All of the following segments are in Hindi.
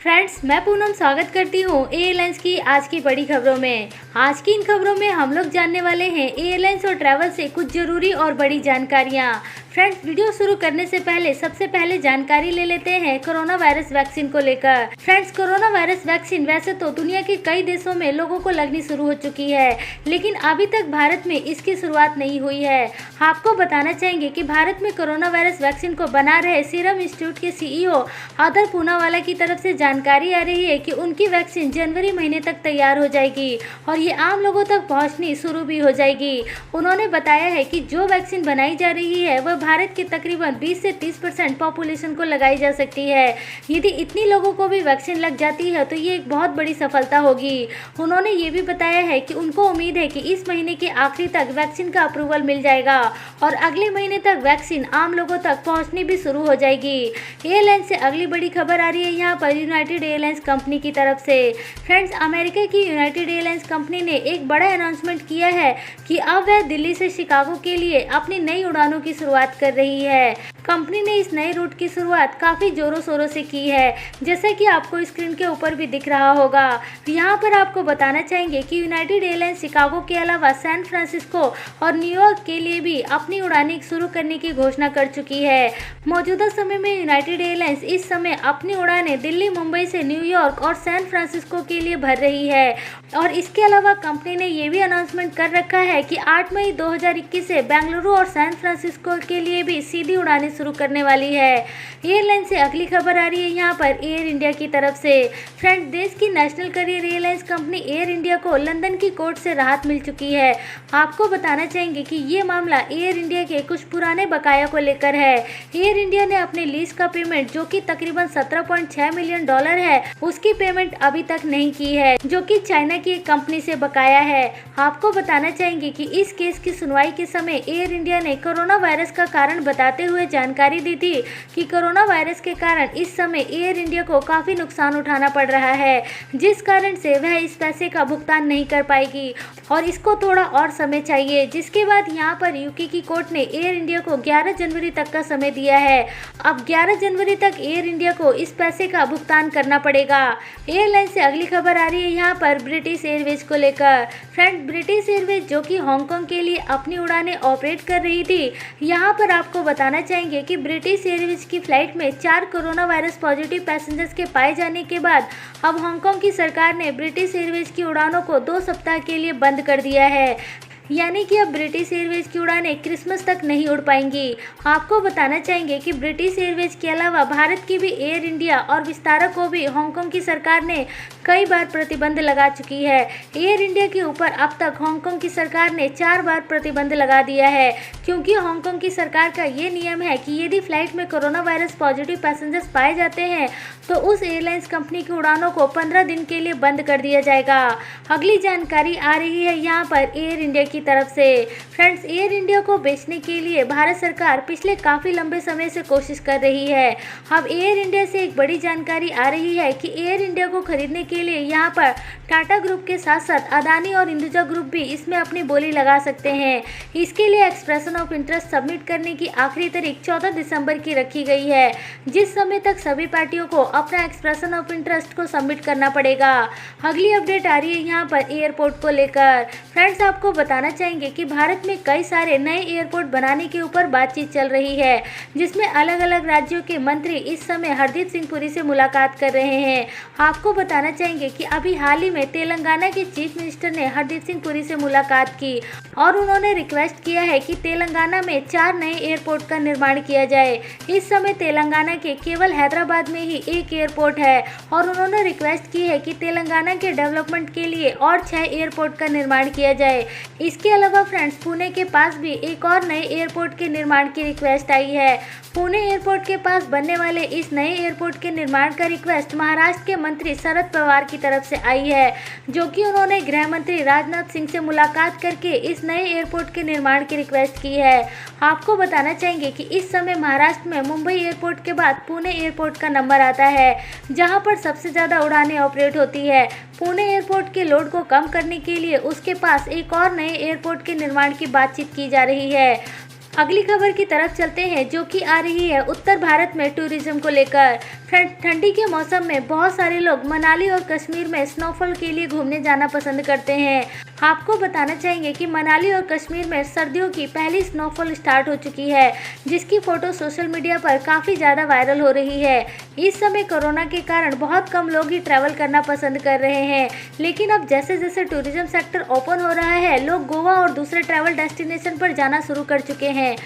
फ्रेंड्स, मैं पूनम स्वागत करती हूँ एयरलाइंस की आज की बड़ी खबरों में। आज की इन खबरों में हम लोग जानने वाले हैं एयरलाइंस और ट्रैवल से कुछ जरूरी और बड़ी जानकारियाँ। फ्रेंड्स, वीडियो शुरू करने से पहले सबसे पहले जानकारी ले लेते हैं कोरोना वायरस वैक्सीन को लेकर। फ्रेंड्स, कोरोना वायरस वैक्सीन वैसे तो दुनिया के कई देशों में लोगों को लगनी शुरू हो चुकी है, लेकिन अभी तक भारत में इसकी शुरुआत नहीं हुई है। आपको बताना चाहेंगे कि भारत में कोरोना वायरस वैक्सीन को बना रहे सीरम इंस्टीट्यूट के CEO आदर पूनावाला की तरफ से जानकारी आ रही है कि उनकी वैक्सीन जनवरी महीने तक तैयार हो जाएगी और ये आम लोगों तक पहुंचनी शुरू भी हो जाएगी। उन्होंने बताया है कि जो वैक्सीन बनाई जा रही है वह भारत के तकरीबन 20 से 30% पॉपुलेशन को लगाई जा सकती है। यदि इतनी लोगों को भी वैक्सीन लग जाती है तो ये एक बहुत बड़ी सफलता होगी। उन्होंने ये भी बताया है कि उनको उम्मीद है कि इस महीने के आखिरी तक वैक्सीन का अप्रूवल मिल जाएगा और अगले महीने तक वैक्सीन आम लोगों तक पहुँचनी भी शुरू हो जाएगी। एयरलाइन से अगली बड़ी खबर आ रही है यहाँ पर यूनाइटेड एयरलाइंस कंपनी की तरफ से। फ्रेंड्स, अमेरिका की यूनाइटेड एयरलाइंस कंपनी ने एक बड़ा अनाउंसमेंट किया है कि अब वह दिल्ली से शिकागो के लिए अपनी नई उड़ानों की शुरुआत कर रही है। कंपनी ने इस नए रूट की शुरुआत काफी जोरों शोरों से की है, जैसा कि आपको स्क्रीन के ऊपर भी दिख रहा होगा। यहाँ पर आपको बताना चाहेंगे कि यूनाइटेड एयरलाइंस शिकागो के अलावा सैन फ्रांसिस्को और न्यूयॉर्क के लिए भी अपनी उड़ानें शुरू करने की घोषणा कर चुकी है। मौजूदा समय में यूनाइटेड एयरलाइंस इस समय अपनी उड़ानें दिल्ली, मुंबई से न्यूयॉर्क और सैन फ्रांसिस्को के लिए भर रही है और इसके अलावा कंपनी ने ये भी अनाउंसमेंट कर रखा है कि 8 मई 2021 से बेंगलुरु और सैन फ्रांसिस्को के लिए भी सीधी उड़ानें शुरू करने वाली है। एयरलाइन से अगली खबर आ रही है यहाँ पर एयर इंडिया की तरफ से। फ्रेंड, देश की national career airlines company air India को लंदन की कोर्ट से राहत मिल चुकी है। आपको बताना चाहेंगे कि ये मामला एयर इंडिया के कुछ पुराने बकाया को लेकर है। एयर इंडिया ने अपने लीज का पेमेंट, जो कि तकरीबन $17.6 मिलियन है, उसकी पेमेंट अभी तक नहीं की है, जो कि चाइना की एक कंपनी से बकाया है। आपको बताना चाहेंगे कि इस केस की सुनवाई के समय एयर इंडिया ने कोरोना वायरस का कारण बताते हुए जानकारी दी थी कि कोरोना वायरस के कारण इस समय एयर इंडिया को काफी नुकसान उठाना पड़ रहा है, जिस कारण से वह इस पैसे का भुगतान नहीं कर पाएगी और इसको थोड़ा और समय चाहिए। जिसके बाद यहाँ पर यूके की कोर्ट ने एयर इंडिया को 11 जनवरी तक का समय दिया है। अब 11 जनवरी तक एयर इंडिया को इस पैसे का भुगतान करना पड़ेगा। एयरलाइन से अगली खबर आ रही है यहाँ पर ब्रिटिश एयरवेज को लेकर। फ्रेंड, ब्रिटिश एयरवेज जो कि हांगकांग के लिए अपनी उड़ानें ऑपरेट कर रही थी, यहाँ पर आपको बताना चाहेंगे कि ब्रिटिश एयरवेज की फ्लाइट में 4 कोरोना वायरस पॉजिटिव पैसेंजर्स के पाए जाने के बाद अब हांगकांग की सरकार ने ब्रिटिश एयरवेज की उड़ानों को 2 सप्ताह के लिए बंद कर दिया है, यानी कि अब ब्रिटिश एयरवेज की उड़ानें क्रिसमस तक नहीं उड़ पाएंगी। आपको बताना चाहेंगे कि ब्रिटिश एयरवेज के अलावा भारत की भी एयर इंडिया और विस्तारा को भी हांगकांग की सरकार ने कई बार प्रतिबंध लगा चुकी है। एयर इंडिया के ऊपर अब तक हांगकांग की सरकार ने 4 बार प्रतिबंध लगा दिया है, क्योंकि हांगकांग की सरकार का ये नियम है कि यदि फ्लाइट में कोरोना वायरस पॉजिटिव पैसेंजर्स पाए जाते हैं तो उस एयरलाइंस कंपनी की उड़ानों को 15 दिन के लिए बंद कर दिया जाएगा। अगली जानकारी आ रही है यहाँ पर एयर इंडिया की तरफ से। फ्रेंड्स, एयर इंडिया को बेचने के लिए भारत सरकार पिछले काफी लंबे समय से कोशिश कर रही है। अब एयर इंडिया से एक बड़ी जानकारी आ रही है कि एयर इंडिया को खरीदने के लिए यहाँ पर टाटा ग्रुप के साथ साथ अदानी और हिंदुजा ग्रुप भी इसमें अपनी बोली लगा सकते हैं। इसके लिए एक्सप्रेशन ऑफ इंटरेस्ट सबमिट करने की आखिरी तारीख 14 दिसंबर की रखी गई है, जिस समय तक सभी पार्टियों को अपना एक्सप्रेशन ऑफ इंटरेस्ट को सबमिट करना पड़ेगा। अगली अपडेट आ रही है यहाँ पर एयरपोर्ट को लेकर। फ्रेंड्स, आपको बताना चाहेंगे कि भारत में कई सारे नए एयरपोर्ट बनाने के ऊपर बातचीत चल रही है, जिसमें अलग अलग राज्यों के मंत्री इस समय हरदीप सिंह पुरी से मुलाकात कर रहे हैं। आपको बताना चाहेंगे कि अभी हाल ही में तेलंगाना के चीफ मिनिस्टर ने हरदीप सिंह पुरी से मुलाकात की और उन्होंने रिक्वेस्ट किया है कि तेलंगाना में 4 नए एयरपोर्ट का निर्माण किया जाए। इस समय तेलंगाना के केवल हैदराबाद में ही एक एयरपोर्ट है और उन्होंने रिक्वेस्ट की है कि तेलंगाना के डेवलपमेंट के लिए और 6 एयरपोर्ट का निर्माण किया जाए। इसके अलावा फ्रेंड्स, पुणे के पास भी एक और नए एयरपोर्ट के निर्माण की रिक्वेस्ट आई है। पुणे एयरपोर्ट के पास बनने वाले इस नए एयरपोर्ट के निर्माण का रिक्वेस्ट महाराष्ट्र के मंत्री शरद पवार की तरफ से आई है, जो कि उन्होंने गृह मंत्री राजनाथ सिंह से मुलाकात करके इस नए एयरपोर्ट के निर्माण की रिक्वेस्ट की है। आपको बताना चाहेंगे कि इस समय महाराष्ट्र में मुंबई एयरपोर्ट के बाद पुणे एयरपोर्ट का नंबर आता है, जहां पर सबसे ज़्यादा उड़ानें ऑपरेट होती है। पुणे एयरपोर्ट के लोड को कम करने के लिए उसके पास एक और नए एयरपोर्ट के निर्माण की बातचीत की जा रही है। अगली खबर की तरफ चलते हैं जो कि आ रही है उत्तर भारत में टूरिज्म को लेकर। ठंडी के मौसम में बहुत सारे लोग मनाली और कश्मीर में स्नोफॉल के लिए घूमने जाना पसंद करते हैं। आपको बताना चाहेंगे कि मनाली और कश्मीर में सर्दियों की पहली स्नोफॉल स्टार्ट हो चुकी है, जिसकी फोटो सोशल मीडिया पर काफ़ी ज़्यादा वायरल हो रही है। इस समय कोरोना के कारण बहुत कम लोग ही ट्रैवल करना पसंद कर रहे हैं, लेकिन अब जैसे जैसे टूरिज्म सेक्टर ओपन हो रहा है, लोग गोवा और दूसरे ट्रैवल डेस्टिनेशन पर जाना शुरू कर चुके हैं।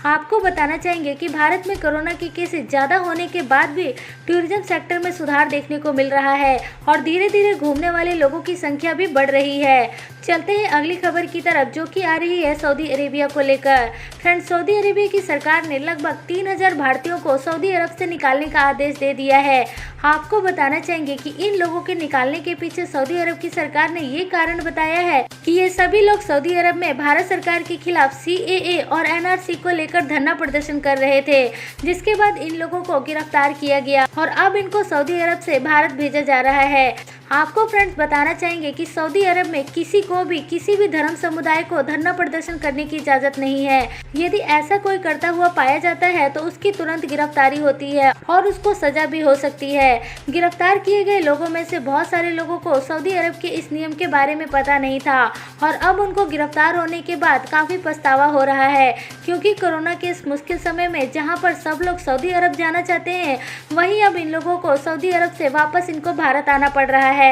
आपको बताना चाहेंगे कि भारत में कोरोना के केसेस ज़्यादा होने के बाद भी टूरिज्म सेक्टर में सुधार देखने को मिल रहा है और धीरे धीरे घूमने वाले लोगों की संख्या भी बढ़ रही है। चलते हैं अगली खबर की तरफ जो कि आ रही है सऊदी अरेबिया को लेकर। फ्रेंड्स, सऊदी अरेबिया की सरकार ने लगभग 3000 भारतीयों को सऊदी अरब से निकालने का आदेश दे दिया है। आपको बताना चाहेंगे कि इन लोगों के निकालने के पीछे सऊदी अरब की सरकार ने ये कारण बताया है कि ये सभी लोग सऊदी अरब में भारत सरकार के खिलाफ CAA और NRC को लेकर धरना प्रदर्शन कर रहे थे, जिसके बाद इन लोगों को गिरफ्तार किया गया और अब इनको सऊदी अरब से भारत भेजा जा रहा है। आपको फ्रेंड्स बताना चाहेंगे कि सऊदी अरब में किसी को भी किसी भी धर्म समुदाय को धरना प्रदर्शन करने की इजाजत नहीं है। यदि ऐसा कोई करता हुआ पाया जाता है तो उसकी तुरंत गिरफ्तारी होती है और उसको सजा भी हो सकती है। गिरफ्तार किए गए लोगों में से बहुत सारे लोगों को सऊदी अरब के इस नियम के बारे में पता नहीं था और अब उनको गिरफ्तार होने के बाद काफी पछतावा हो रहा है, क्योंकि कोरोना के इस मुश्किल समय में जहां पर सब लोग सऊदी अरब जाना चाहते हैं, वहीं अब इन लोगों को सऊदी अरब से वापस इनको भारत आना पड़ रहा है।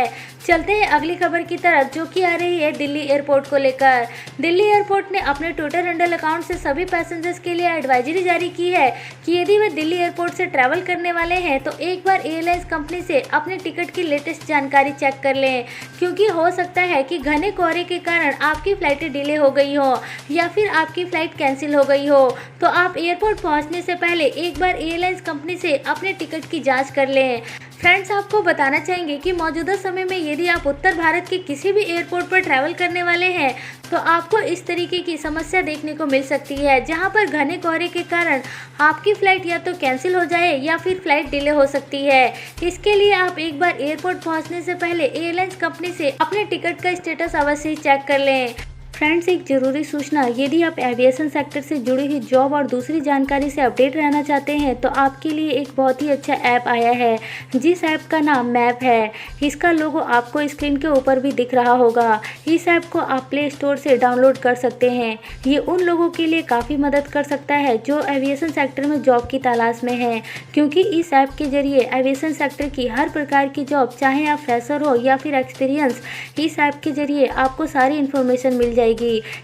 चलते हैं अगली खबर की तरफ जो कि आ रही है दिल्ली एयरपोर्ट को लेकर। दिल्ली एयरपोर्ट ने अपने ट्विटर हैंडल अकाउंट से सभी पैसेंजर्स के लिए एडवाइजरी जारी की है कि यदि वे दिल्ली एयरपोर्ट से ट्रैवल करने वाले हैं तो एक बार एयरलाइंस कंपनी से अपने टिकट की लेटेस्ट जानकारी चेक कर लें, क्योंकि हो सकता है कि घने कोहरे के कारण आपकी फ्लाइटें डिले हो गई हो या फिर आपकी फ्लाइट कैंसिल हो गई हो। तो आप एयरपोर्ट पहुंचने से पहले एक बार एयरलाइंस कंपनी से अपने टिकट की जाँच कर लें। फ्रेंड्स, आपको बताना चाहेंगे कि मौजूदा समय में यदि आप उत्तर भारत के किसी भी एयरपोर्ट पर ट्रैवल करने वाले हैं तो आपको इस तरीके की समस्या देखने को मिल सकती है, जहां पर घने कोहरे के कारण आपकी फ़्लाइट या तो कैंसिल हो जाए या फिर फ्लाइट डिले हो सकती है। इसके लिए आप एक बार एयरपोर्ट पहुंचने से पहले एयरलाइंस कंपनी से अपने टिकट का स्टेटस अवश्य ही चेक कर लें। फ्रेंड्स, एक ज़रूरी सूचना, यदि आप एविएशन सेक्टर से जुड़ी हुई जॉब और दूसरी जानकारी से अपडेट रहना चाहते हैं तो आपके लिए एक बहुत ही अच्छा ऐप आया है, जिस ऐप का नाम मैप है। इसका लोगो आपको स्क्रीन के ऊपर भी दिख रहा होगा। इस ऐप को आप प्ले स्टोर से डाउनलोड कर सकते हैं। ये उन लोगों के लिए काफ़ी मदद कर सकता है जो एविएशन सेक्टर में जॉब की तलाश में हैं, क्योंकि इस ऐप के जरिए एविएशन सेक्टर की हर प्रकार की जॉब, चाहे आप फ्रेशर हो या फिर एक्सपीरियंस, इस ऐप के जरिए आपको सारी इन्फॉर्मेशन मिल जाएगी।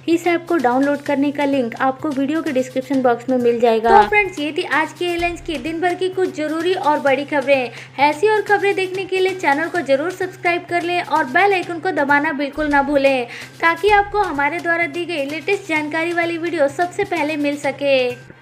इस ऐप को डाउनलोड करने का लिंक आपको वीडियो के डिस्क्रिप्शन बॉक्स में मिल जाएगा। तो फ्रेंड्स, ये थी आज की एयरलाइंस की दिन भर की कुछ जरूरी और बड़ी खबरें। ऐसी और खबरें देखने के लिए चैनल को जरूर सब्सक्राइब कर लें और बेल आइकन को दबाना बिल्कुल ना भूलें, ताकि आपको हमारे द्वारा दी गई लेटेस्ट जानकारी वाली वीडियो सबसे पहले मिल सके।